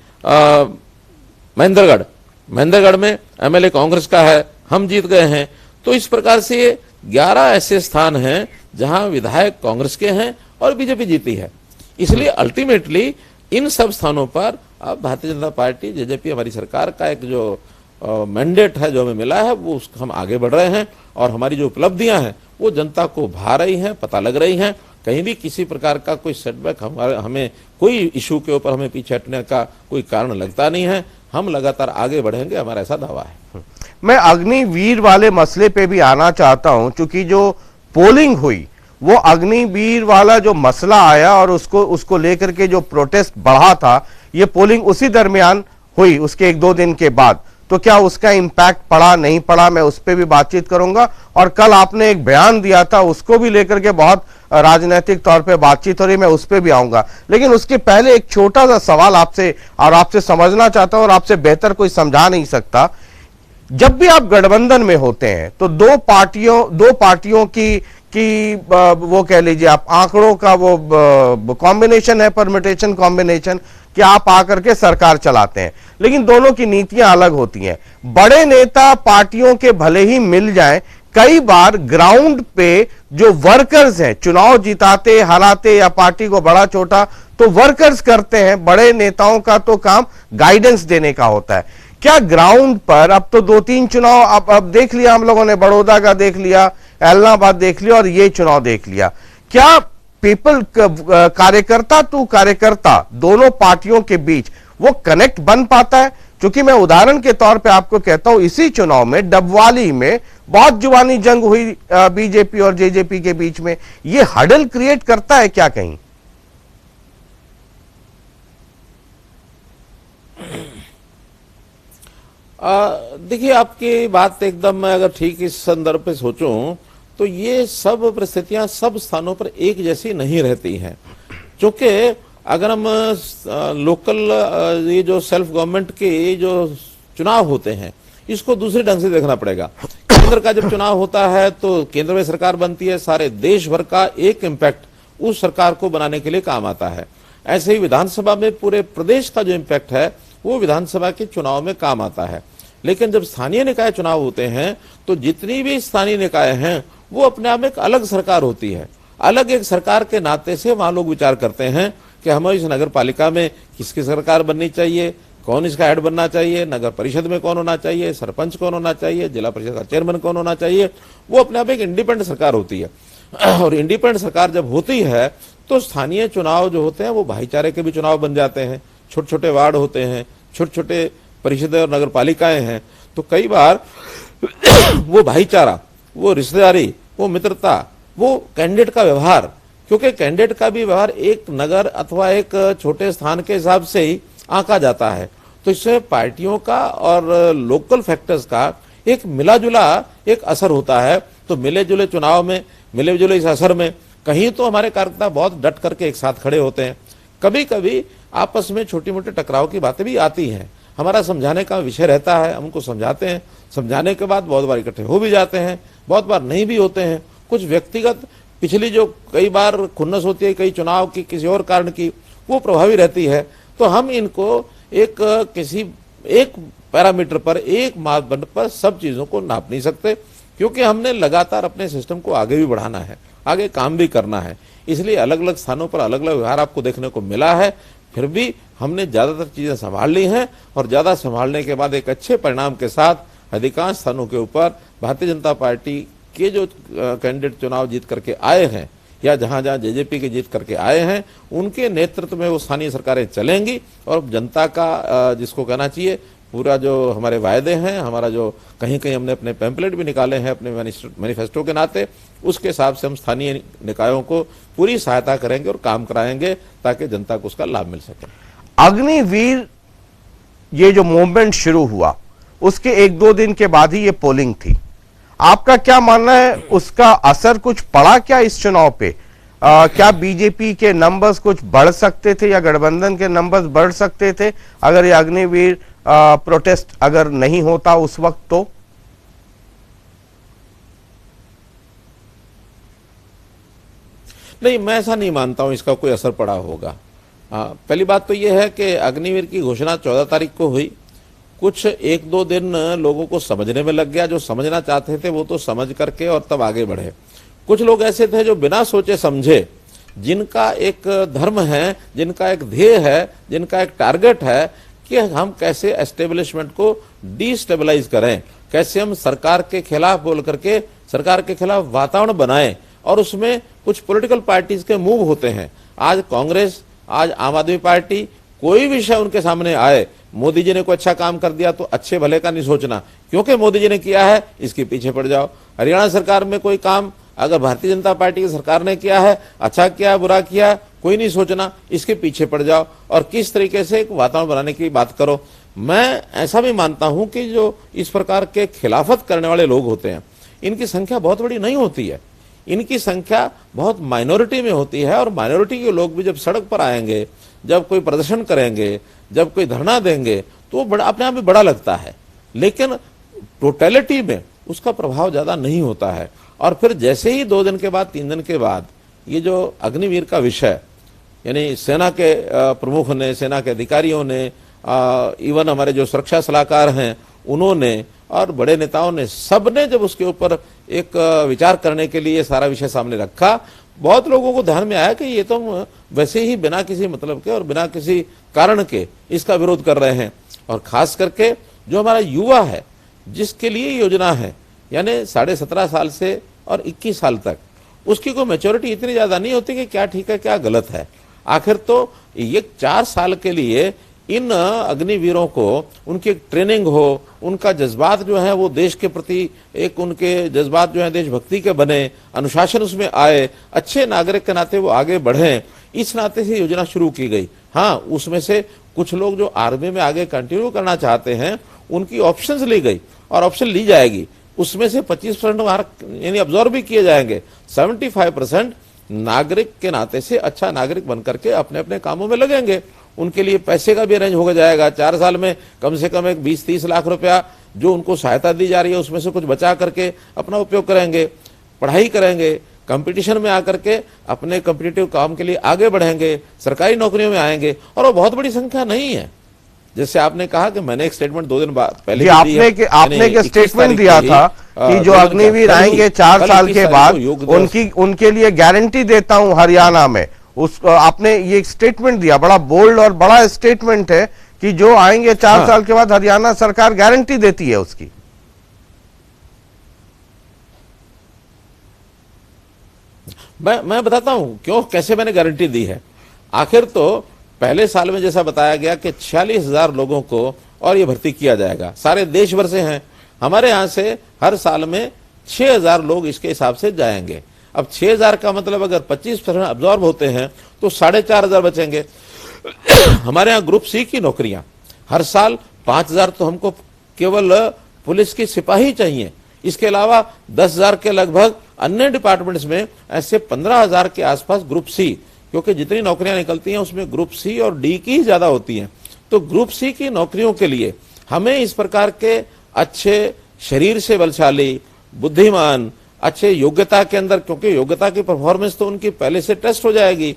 महेंद्रगढ़ में एमएलए कांग्रेस का है, हम जीत गए हैं। तो इस प्रकार से 11 ऐसे स्थान हैं जहां विधायक कांग्रेस के हैं और बीजेपी जीती है। इसलिए अल्टीमेटली इन सब स्थानों पर अब भारतीय जनता पार्टी जेजेपी हमारी सरकार का एक जो मैंडेट है जो हमें मिला है वो उसका हम आगे बढ़ रहे हैं, और हमारी जो उपलब्धियां हैं वो जनता को भा रही हैं, पता लग रही हैं। कहीं भी किसी प्रकार का कोई सेटबैक हमें कोई इशू के ऊपर हमें पीछे हटने का कोई कारण लगता नहीं है। हम लगातार आगे बढ़ेंगे, हमारा ऐसा दावा है। मैं अग्निवीर वाले मसले पे भी आना चाहता हूं, क्योंकि जो पोलिंग हुई वो अग्निवीर वाला जो मसला आया और उसको लेकर के जो प्रोटेस्ट बढ़ा था, ये पोलिंग उसी दरमियान हुई, उसके 1-2 दिन के बाद। तो क्या उसका इंपैक्ट पड़ा नहीं पड़ा, मैं उस पर भी बातचीत करूंगा। और कल आपने एक बयान दिया था, उसको भी लेकर के बहुत राजनीतिक तौर पे बातचीत हो रही, मैं उस पर भी आऊंगा। लेकिन उसके पहले एक छोटा सा सवाल आपसे, और आपसे समझना चाहता हूं, और आपसे बेहतर कोई समझा नहीं सकता। जब भी आप गठबंधन में होते हैं तो दो पार्टियों की वो कह लीजिए आप आंकड़ों का वो कॉम्बिनेशन है, परमिटेशन कॉम्बिनेशन, कि आप आकर के सरकार चलाते हैं, लेकिन दोनों की नीतियां अलग होती हैं। बड़े नेता पार्टियों के भले ही मिल जाएं, कई बार ग्राउंड पे जो वर्कर्स हैं, चुनाव जिताते हराते या पार्टी को बड़ा छोटा तो वर्कर्स करते हैं, बड़े नेताओं का तो काम गाइडेंस देने का होता है। क्या ग्राउंड पर अब तो 2-3 चुनाव अब देख लिया हम लोगों ने, बड़ौदा का देख लिया, इलाहाबाद देख लिया और ये चुनाव देख लिया, क्या पीपल कार्यकर्ता दोनों पार्टियों के बीच वो कनेक्ट बन पाता है? क्योंकि मैं उदाहरण के तौर पे आपको कहता हूं, इसी चुनाव में डबवाली में बहुत जुबानी जंग हुई बीजेपी और जेजेपी के बीच में, ये हडल क्रिएट करता है क्या कहीं? देखिए, आपकी बात एकदम, मैं अगर ठीक इस संदर्भ पे सोचूं तो ये सब परिस्थितियां सब स्थानों पर एक जैसी नहीं रहती हैं। क्योंकि अगर हम लोकल ये जो सेल्फ गवर्नमेंट के जो चुनाव होते हैं इसको दूसरे ढंग से देखना पड़ेगा। केंद्र का जब चुनाव होता है तो केंद्र में सरकार बनती है, सारे देश भर का एक इम्पैक्ट उस सरकार को बनाने के लिए काम आता है। ऐसे ही विधानसभा में पूरे प्रदेश का जो इम्पैक्ट है वो विधानसभा के चुनाव में काम आता है। लेकिन जब स्थानीय निकाय चुनाव होते हैं तो जितनी भी स्थानीय निकाय हैं वो अपने आप में एक अलग सरकार होती है। अलग एक सरकार के नाते से वहां लोग विचार करते हैं कि हमें इस नगर पालिका में किसकी सरकार बननी चाहिए, कौन इसका हेड बनना चाहिए, नगर परिषद में कौन होना चाहिए, सरपंच कौन होना चाहिए, जिला परिषद का चेयरमैन कौन होना चाहिए। वो अपने आप एक इंडिपेंडेंट सरकार होती है। और इंडिपेंडेंट सरकार जब होती है तो स्थानीय चुनाव जो होते हैं वो भाईचारे के भी चुनाव बन जाते हैं। छोटे छोटे वार्ड होते हैं, छोटे छोटे परिषदें और नगर पालिकाएं हैं, तो कई बार वो भाईचारा, वो रिश्तेदारी, वो मित्रता, वो कैंडिडेट का व्यवहार, क्योंकि कैंडिडेट का भी व्यवहार एक नगर अथवा एक छोटे स्थान के हिसाब से ही आंका जाता है। तो इससे पार्टियों का और लोकल फैक्टर्स का एक मिला जुला एक असर होता है। तो मिले जुले चुनाव में, मिले जुले इस असर में कहीं तो हमारे कार्यकर्ता बहुत डट करके एक साथ खड़े होते हैं, कभी कभी आपस में छोटी मोटी टकराव की बातें भी आती हैं। हमारा समझाने का विषय रहता है, हम उनको समझाते हैं, समझाने के बाद बहुत बार इकट्ठे हो भी जाते हैं, बहुत बार नहीं भी होते हैं। कुछ व्यक्तिगत पिछली जो कई बार खुन्नस होती है कई चुनाव की किसी और कारण की, वो प्रभावी रहती है। तो हम इनको किसी एक पैरामीटर पर, एक मापदंड पर सब चीजों को नाप नहीं सकते, क्योंकि हमने लगातार अपने सिस्टम को आगे भी बढ़ाना है, आगे काम भी करना है। इसलिए अलग अलग स्थानों पर अलग अलग व्यवहार आपको देखने को मिला है, फिर भी हमने ज्यादातर चीजें संभाल ली हैं। और ज्यादा संभालने के बाद एक अच्छे परिणाम के साथ अधिकांश स्थानों के ऊपर भारतीय जनता पार्टी के जो कैंडिडेट चुनाव जीत करके आए हैं, या जहां जहां जेजेपी की जीत करके आए हैं उनके नेतृत्व में वो स्थानीय सरकारें चलेंगी और जनता का जिसको कहना चाहिए पूरा जो हमारे वायदे हैं, हमारा जो कहीं कहीं हमने अपने पैम्पलेट भी निकाले हैं अपने मैनिफेस्टो के नाते, उसके हिसाब से हम स्थानीय निकायों को पूरी सहायता करेंगे और काम कराएंगे ताकि जनता को उसका लाभ मिल सके। अग्निवीर ये जो मूवमेंट शुरू हुआ उसके 1-2 दिन के बाद ही ये पोलिंग थी, आपका क्या मानना है, उसका असर कुछ पड़ा क्या इस चुनाव पे? क्या बीजेपी के नंबर्स कुछ बढ़ सकते थे या गठबंधन के नंबर्स बढ़ सकते थे अगर ये अग्निवीर प्रोटेस्ट अगर नहीं होता उस वक्त? तो नहीं, मैं ऐसा नहीं मानता हूं इसका कोई असर पड़ा होगा। पहली बात तो यह है कि अग्निवीर की घोषणा 14 तारीख को हुई, कुछ 1-2 दिन लोगों को समझने में लग गया, जो समझना चाहते थे वो तो समझ करके और तब आगे बढ़े। कुछ लोग ऐसे थे जो बिना सोचे समझे, जिनका एक धर्म है, जिनका एक ध्येय है, जिनका एक टारगेट है कि हम कैसे एस्टेब्लिशमेंट को डिस्टेबलाइज करें, कैसे हम सरकार के खिलाफ बोल करके सरकार के खिलाफ वातावरण बनाएं, और उसमें कुछ पॉलिटिकल पार्टीज के मूव होते हैं। आज कांग्रेस, आज आम आदमी पार्टी, कोई विषय उनके सामने आए, मोदी जी ने कोई अच्छा काम कर दिया तो अच्छे भले का नहीं सोचना, क्योंकि मोदी जी ने किया है इसके पीछे पड़ जाओ। हरियाणा सरकार में कोई काम अगर भारतीय जनता पार्टी की सरकार ने किया है, अच्छा किया बुरा किया, कोई नहीं सोचना, इसके पीछे पड़ जाओ और किस तरीके से एक वातावरण बनाने की बात करो। मैं ऐसा भी मानता हूं कि जो इस प्रकार के खिलाफत करने वाले लोग होते हैं इनकी संख्या बहुत बड़ी नहीं होती है, इनकी संख्या बहुत माइनॉरिटी में होती है, और माइनॉरिटी के लोग भी जब सड़क पर आएंगे, जब कोई प्रदर्शन करेंगे, जब कोई धरना देंगे तो बड़ा अपने आप में बड़ा लगता है, लेकिन टोटलिटी में उसका प्रभाव ज्यादा नहीं होता है। और फिर जैसे ही 2 दिन के बाद 3 दिन के बाद ये जो अग्निवीर का विषय, यानी सेना के प्रमुख ने, सेना के अधिकारियों ने, इवन हमारे जो सुरक्षा सलाहकार हैं उन्होंने और बड़े नेताओं ने, सबने जब उसके ऊपर एक विचार करने के लिए सारा विषय सामने रखा, बहुत लोगों को ध्यान में आया कि ये तो वैसे ही बिना किसी मतलब के और बिना किसी कारण के इसका विरोध कर रहे हैं। और खास करके जो हमारा युवा है जिसके लिए योजना है, यानी 17.5 साल से और 21 साल तक, उसकी कोई मैच्योरिटी इतनी ज्यादा नहीं होती कि क्या ठीक है क्या गलत है। आखिर तो ये 4 साल के लिए इन अग्निवीरों को उनकी एक ट्रेनिंग हो, उनका जज्बात जो है वो देश के प्रति एक उनके जज्बात जो है देशभक्ति के बने, अनुशासन उसमें आए, अच्छे नागरिक के नाते वो आगे बढ़ें, इस नाते से योजना शुरू की गई। हाँ, उसमें से कुछ लोग जो आर्मी में आगे कंटिन्यू करना चाहते हैं उनकी ऑप्शंस ली गई और ऑप्शन ली जाएगी, उसमें से 25% मार्क यानी अब्जॉर्व भी किए जाएंगे। 75% नागरिक के नाते से अच्छा नागरिक बनकर के अपने अपने कामों में लगेंगे। उनके लिए पैसे का भी अरेंज हो जाएगा। 4 साल में कम से कम एक 20-30 लाख रुपया जो उनको सहायता दी जा रही है उसमें से कुछ बचा करके अपना उपयोग करेंगे, पढ़ाई करेंगे, कंपटीशन में आकर के अपने कॉम्पिटिटिव काम के लिए आगे बढ़ेंगे, सरकारी नौकरियों में आएंगे। और वो बहुत बड़ी संख्या नहीं है, जैसे आपने कहा कि मैंने एक स्टेटमेंट 2 दिन बाद पहले आपने स्टेटमेंट दिया था कि जो अग्निवीर आएंगे 4 साल के बाद उनके लिए गारंटी देता हूं हरियाणा में, उस आपने ये स्टेटमेंट दिया, बड़ा बोल्ड और बड़ा स्टेटमेंट है कि जो आएंगे 4 साल के बाद हरियाणा सरकार गारंटी देती है उसकी। मैं बताता हूं क्यों, कैसे मैंने गारंटी दी है। आखिर तो पहले साल में जैसा बताया गया कि 46,000 लोगों को और ये भर्ती किया जाएगा, सारे देश भर से हैं। हमारे यहां से हर साल में 6,000 लोग इसके हिसाब से जाएंगे। अब 6,000 का मतलब अगर 25% अब्जॉर्ब होते हैं तो 4,500 बचेंगे। हमारे यहाँ ग्रुप सी की नौकरियां हर साल 5,000 तो हमको केवल पुलिस की सिपाही चाहिए, इसके अलावा 10,000 के लगभग अन्य डिपार्टमेंट्स में ऐसे 15,000 के आसपास ग्रुप सी, क्योंकि जितनी नौकरियां निकलती हैं उसमें ग्रुप सी और डी की ही ज्यादा होती हैं। तो ग्रुप सी की नौकरियों के लिए हमें इस प्रकार के अच्छे शरीर से बलशाली, बुद्धिमान, अच्छे योग्यता के अंदर, क्योंकि योग्यता की परफॉर्मेंस तो उनकी पहले से टेस्ट हो जाएगी।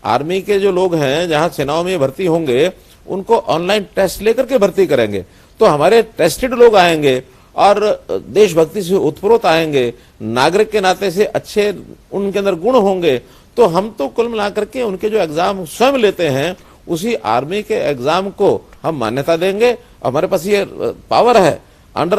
आर्मी के जो लोग हैं जहां सेनाओं में भर्ती होंगे उनको ऑनलाइन टेस्ट लेकर के भर्ती करेंगे, तो हमारे टेस्टेड लोग आएंगे और देशभक्ति से उत्प्रोत आएंगे, नागरिक के नाते से अच्छे उनके अंदर गुण होंगे। तो हम तो कुल मिलाकर के उनके जो एग्जाम स्वयं लेते हैं उसी आर्मी के एग्जाम को हम मान्यता देंगे। हमारे पास ये पावर है अंडर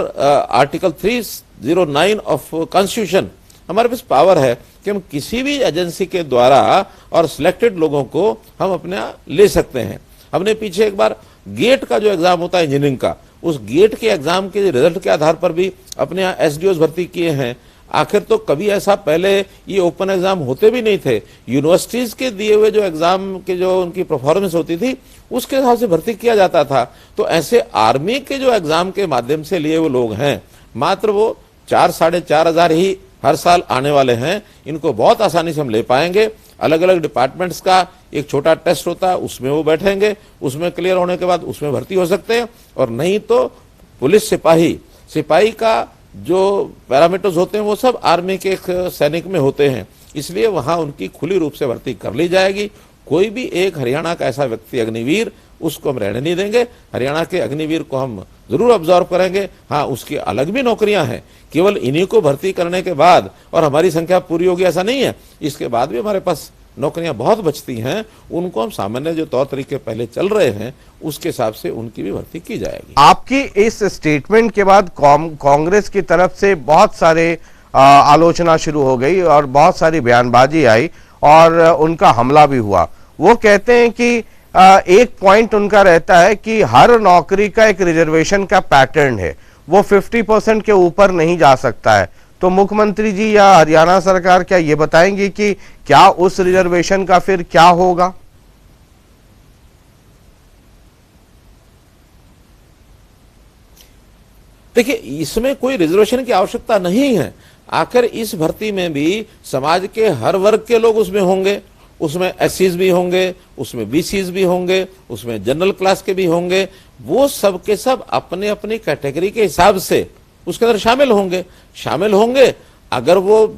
आर्टिकल 309 ऑफ कॉन्स्टिट्यूशन हमारे पास पावर है कि हम किसी भी एजेंसी के द्वारा और सिलेक्टेड लोगों को हम अपने यहाँ ले सकते हैं। हमने पीछे एक बार गेट का जो एग्जाम होता है इंजीनियरिंग का, उस गेट के एग्जाम के रिजल्ट के आधार पर भी अपने यहाँ एसडीओज भर्ती किए हैं। आखिर तो कभी ऐसा पहले ये ओपन एग्जाम होते भी नहीं थे। यूनिवर्सिटीज के दिए हुए जो एग्जाम के जो उनकी परफॉर्मेंस होती थी उसके हिसाब से भर्ती किया जाता था। तो ऐसे आर्मी के जो एग्जाम के माध्यम से लिए हुए लोग हैं, मात्र वो 4-4.5 ही हर साल आने वाले हैं। इनको बहुत आसानी से हम ले पाएंगे। अलग अलग डिपार्टमेंट्स का एक छोटा टेस्ट होता है, उसमें वो बैठेंगे, उसमें क्लियर होने के बाद उसमें भर्ती हो सकते हैं। और नहीं तो पुलिस सिपाही का जो पैरामीटर्स होते हैं वो सब आर्मी के एक सैनिक में होते हैं, इसलिए वहां उनकी खुली रूप से भर्ती कर ली जाएगी। कोई भी एक हरियाणा का ऐसा व्यक्ति अग्निवीर, उसको हम रहने नहीं देंगे। हरियाणा के अग्निवीर को हम जरूर ऑब्जर्व करेंगे। हाँ, उसकी अलग भी नौकरियां हैं, केवल इन्हीं को भर्ती करने के बाद और हमारी संख्या पूरी होगी ऐसा नहीं है। इसके बाद भी हमारे पास नौकरियां बहुत बचती हैं, उनको हम सामान्य जो तौर तरीके पहले चल रहे हैं उसके हिसाब से उनकी भी भर्ती की जाएगी। आपकी इस स्टेटमेंट के बाद कांग्रेस की तरफ से बहुत सारे आलोचना शुरू हो गई और बहुत सारी बयानबाजी आई और उनका हमला भी हुआ। वो कहते हैं कि एक पॉइंट उनका रहता है कि हर नौकरी का एक रिजर्वेशन का पैटर्न है, वो 50% के ऊपर नहीं जा सकता है। तो मुख्यमंत्री जी या हरियाणा सरकार क्या ये बताएंगे कि क्या उस रिजर्वेशन का फिर क्या होगा? देखिए, इसमें कोई रिजर्वेशन की आवश्यकता नहीं है। आखिर इस भर्ती में भी समाज के हर वर्ग के लोग उसमें होंगे। उसमें एससीज भी होंगे, उसमें बीसीज भी होंगे, उसमें जनरल क्लास के भी होंगे। वो सब के सब अपने अपनी कैटेगरी के हिसाब से उसके अंदर शामिल होंगे। अगर वो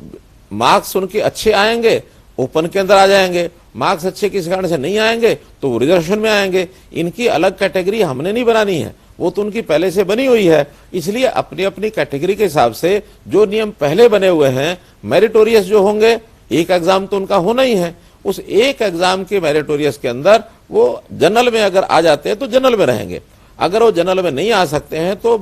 मार्क्स उनके अच्छे आएंगे ओपन के अंदर आ जाएंगे, मार्क्स अच्छे किसी कारण से नहीं आएंगे तो वो रिजर्वेशन में आएंगे। इनकी अलग कैटेगरी हमने नहीं बनानी है, वो तो उनकी पहले से बनी हुई है। इसलिए अपनी अपनी कैटेगरी के हिसाब से जो नियम पहले बने हुए हैं, मेरिटोरियस जो होंगे, एक एग्जाम तो उनका होना ही है, उस एक एग्जाम के मेरिटोरियस के अंदर वो जनरल में अगर आ जाते हैं तो जनरल में रहेंगे। अगर वो जनरल में नहीं आ सकते हैं तो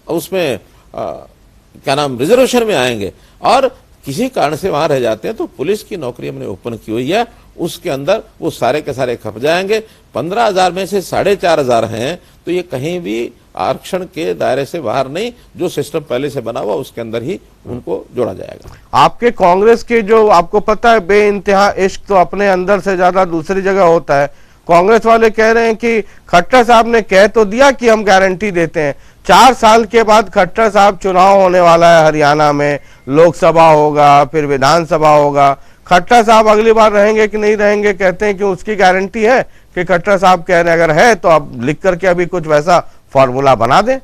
उसमें क्या नाम रिजर्वेशन में आएंगे। और किसी कारण से वहां रह जाते हैं तो पुलिस की नौकरी हमने ओपन की हुई है, उसके अंदर वो सारे के सारे खप जाएंगे। 15,000 में से 4,500 हैं, तो ये कहीं भी आरक्षण के दायरे से बाहर नहीं, जो सिस्टम पहले से बना हुआ उसके अंदर ही उनको जोड़ा जाएगा। आपके कांग्रेस के जो आपको पता है बेइंतहा इश्क तो अपने अंदर से ज्यादा दूसरी जगह होता है। कांग्रेस वाले कह रहे हैं कि खट्टर साहब ने कह तो दिया कि हम गारंटी देते हैं। 4 साल के बाद खट्टर साहब चुनाव होने वाला है हरियाणा में, लोकसभा होगा, फिर विधानसभा होगा। खट्टर साहब अगली बार रहेंगे कि नहीं रहेंगे, कहते हैं कि उसकी गारंटी है कि खट्टर साहब कह रहे हैं अगर है तो आप लिख करके अभी कुछ वैसा फॉर्मूला बना दें।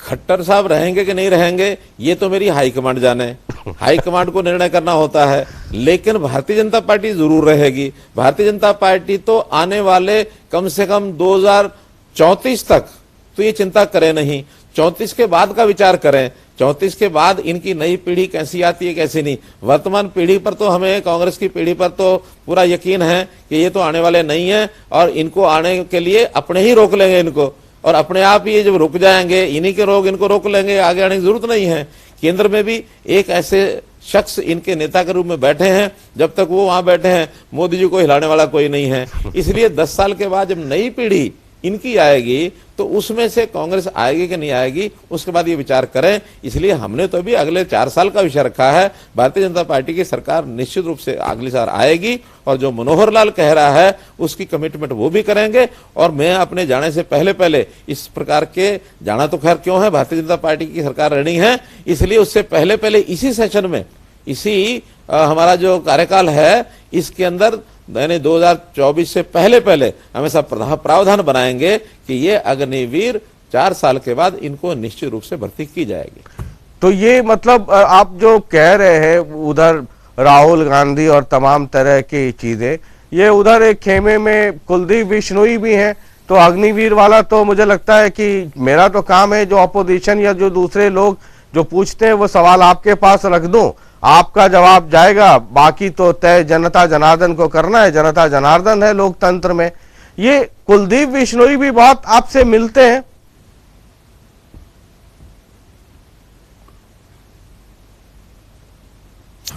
खट्टर साहब रहेंगे कि नहीं रहेंगे ये तो मेरी हाईकमांड जाने। हाईकमांड को निर्णय करना होता है, लेकिन भारतीय जनता पार्टी जरूर रहेगी। भारतीय जनता पार्टी तो आने वाले कम से कम 2034 तक तो ये चिंता करें नहीं, 34 के बाद का विचार करें। 34 के बाद इनकी नई पीढ़ी कैसी आती है कैसी नहीं। वर्तमान पीढ़ी पर तो हमें, कांग्रेस की पीढ़ी पर तो पूरा यकीन है कि ये तो आने वाले नहीं है और इनको आने के लिए अपने ही रोक लेंगे इनको, और अपने आप ही जब रुक जाएंगे इन्हीं के लोग इनको रोक लेंगे, आगे आने की जरूरत नहीं है। केंद्र में भी एक ऐसे शख्स इनके नेता के रूप में बैठे हैं, जब तक वो वहां बैठे हैं मोदी जी को हिलाने वाला कोई नहीं है। इसलिए 10 साल के बाद जब नई पीढ़ी इनकी आएगी तो उसमें से कांग्रेस आएगी कि नहीं आएगी उसके बाद ये विचार करें। इसलिए हमने तो अभी अगले 4 साल का विषय रखा है। भारतीय जनता पार्टी की सरकार निश्चित रूप से अगली साल आएगी और जो मनोहर लाल कह रहा है उसकी कमिटमेंट वो भी करेंगे। और मैं अपने जाने से पहले इस प्रकार के, जाना तो खैर क्यों है, भारतीय जनता पार्टी की सरकार रहनी है, इसलिए उससे पहले इसी सेशन में, इसी हमारा जो कार्यकाल है इसके अंदर यानी 2024 से पहले हम ऐसा प्रावधान बनाएंगे कि ये अग्निवीर 4 साल के बाद इनको निश्चित रूप से भर्ती की जाएगी। तो ये मतलब आप जो कह रहे हैं उधर राहुल गांधी और तमाम तरह की चीजें, ये उधर एक खेमे में कुलदीप बिश्नोई भी हैं, तो अग्निवीर वाला तो मुझे लगता है कि मेरा तो काम है जो अपोजिशन या जो दूसरे लोग जो पूछते हैं वो सवाल आपके पास रख दूं, आपका जवाब जाएगा, बाकी तो तय जनता जनार्दन को करना है। जनता जनार्दन है लोकतंत्र में। ये कुलदीप बिश्नोई भी बहुत आपसे मिलते हैं।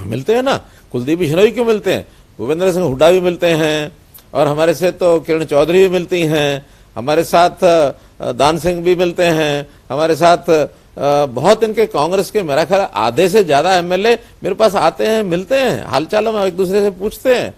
मिलते हैं ना, कुलदीप बिश्नोई क्यों मिलते हैं, भूपेंद्र सिंह हुड्डा भी मिलते हैं, और हमारे से तो किरण चौधरी भी मिलती हैं, हमारे साथ दान सिंह भी मिलते हैं, हमारे साथ बहुत इनके कांग्रेस के मेरा ख्याल आधे से ज्यादा एमएलए मेरे पास आते हैं, मिलते हैं, हालचाल हम एक दूसरे से पूछते हैं।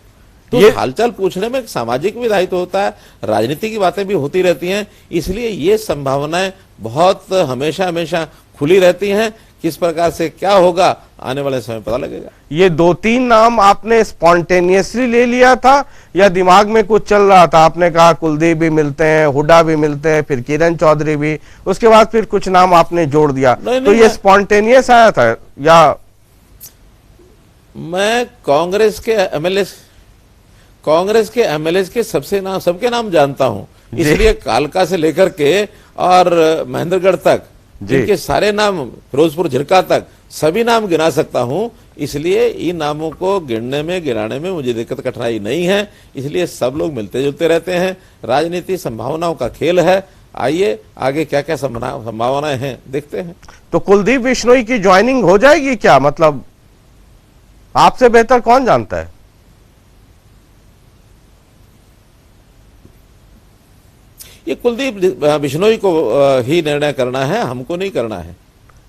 तो ये हालचाल पूछने में एक सामाजिक भी दायित्व होता है, राजनीति की बातें भी होती रहती हैं, इसलिए ये संभावनाएं बहुत हमेशा हमेशा खुली रहती हैं। किस प्रकार से क्या होगा आने वाले समय पता लगेगा। ये 2-3 नाम आपने स्पॉन्टेनियसली ले लिया था या दिमाग में कुछ चल रहा था? आपने कहा कुलदीप भी मिलते हैं, हुड्डा भी मिलते हैं, फिर किरण चौधरी भी, उसके बाद फिर कुछ नाम आपने जोड़ दिया। तो ये स्पॉन्टेनियस आया था या? मैं कांग्रेस के एमएलए के सबके नाम जानता हूं, इसलिए कालका से लेकर के और महेंद्रगढ़ तक इनके सारे नाम, फिरोजपुर झिरका तक सभी नाम गिना सकता हूं, इसलिए इन नामों को गिनाने में मुझे दिक्कत कठिनाई नहीं है। इसलिए सब लोग मिलते जुलते रहते हैं, राजनीति संभावनाओं का खेल है। आइए आगे क्या क्या संभावनाएं हैं देखते हैं। तो कुलदीप बिश्नोई की ज्वाइनिंग हो जाएगी क्या? मतलब आपसे बेहतर कौन जानता है? ये कुलदीप बिश्नोई को ही निर्णय करना है, हमको नहीं करना है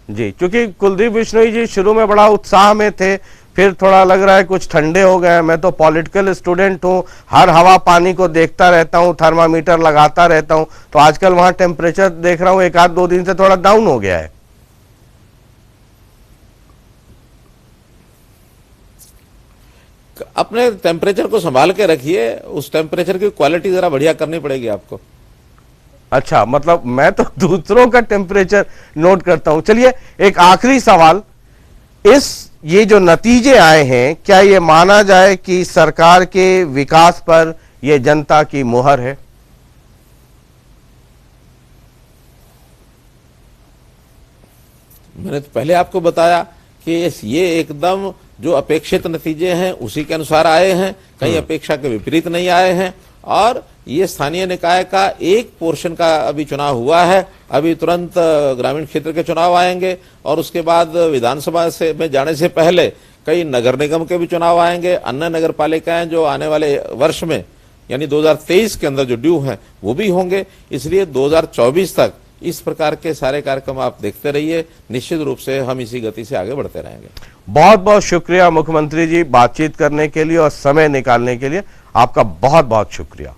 जी। क्योंकि कुलदीप बिश्नोई जी शुरू में बड़ा उत्साह में थे, फिर थोड़ा लग रहा है कुछ ठंडे हो गए। मैं तो पॉलिटिकल स्टूडेंट हूं, हर हवा पानी को देखता रहता हूं, थर्मामीटर लगाता रहता हूं, तो आजकल वहां टेम्परेचर देख रहा हूं 1-2 दिन से थोड़ा डाउन हो गया है। अपने टेम्परेचर को संभाल के रखिए, उस टेम्परेचर की क्वालिटी जरा बढ़िया करनी पड़ेगी आपको। अच्छा, मतलब मैं तो दूसरों का टेम्परेचर नोट करता हूं। चलिए एक आखिरी सवाल, ये जो नतीजे आए हैं, क्या ये माना जाए कि सरकार के विकास पर यह जनता की मुहर है? मैंने तो पहले आपको बताया कि ये एकदम जो अपेक्षित नतीजे हैं उसी के अनुसार आए हैं, कहीं अपेक्षा के विपरीत नहीं आए हैं। और ये स्थानीय निकाय का एक पोर्शन का अभी चुनाव हुआ है, अभी तुरंत ग्रामीण क्षेत्र के चुनाव आएंगे, और उसके बाद विधानसभा से में जाने से पहले कई नगर निगम के भी चुनाव आएंगे, अन्य नगर पालिकाएं जो आने वाले वर्ष में यानी 2023 के अंदर जो ड्यू हैं वो भी होंगे। इसलिए 2024 तक इस प्रकार के सारे कार्यक्रम आप देखते रहिए, निश्चित रूप से हम इसी गति से आगे बढ़ते रहेंगे। बहुत बहुत शुक्रिया मुख्यमंत्री जी, बातचीत करने के लिए और समय निकालने के लिए आपका बहुत बहुत शुक्रिया।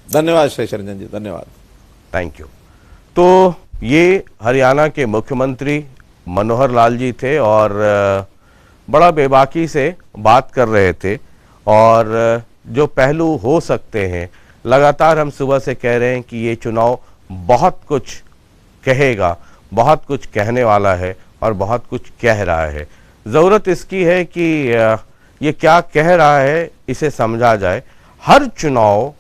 धन्यवाद शेष रंजन जी, धन्यवाद। Thank you. तो ये हरियाणा के मुख्यमंत्री मनोहर लाल जी थे और बड़ा बेबाकी से बात कर रहे थे, और जो पहलू हो सकते हैं, लगातार हम सुबह से कह रहे हैं कि ये चुनाव बहुत कुछ कहेगा, बहुत कुछ कहने वाला है और बहुत कुछ कह रहा है। ज़रूरत इसकी है कि ये क्या कह रहा है इसे समझा जाए। हर चुनाव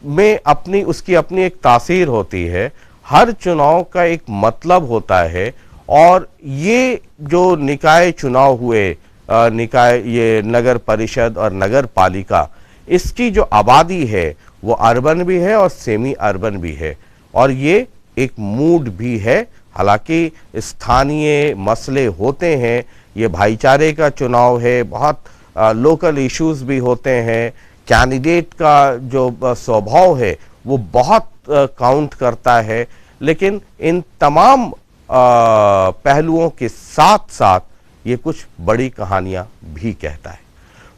में उसकी अपनी एक तासीर होती है, हर चुनाव का एक मतलब होता है, और ये जो निकाय चुनाव हुए, ये नगर परिषद और नगर पालिका, इसकी जो आबादी है वो अर्बन भी है और सेमी अर्बन भी है, और ये एक मूड भी है। हालांकि स्थानीय मसले होते हैं, ये भाईचारे का चुनाव है, बहुत लोकल इश्यूज भी होते हैं, कैंडिडेट का जो स्वभाव है वो बहुत काउंट करता है, लेकिन इन तमाम पहलुओं के साथ साथ ये कुछ बड़ी कहानियां भी कहता है।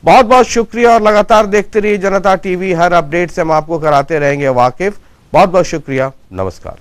बहुत बहुत शुक्रिया और लगातार देखते रहिए जनता टीवी। हर अपडेट से हम आपको कराते रहेंगे वाकिफ। बहुत बहुत शुक्रिया, नमस्कार।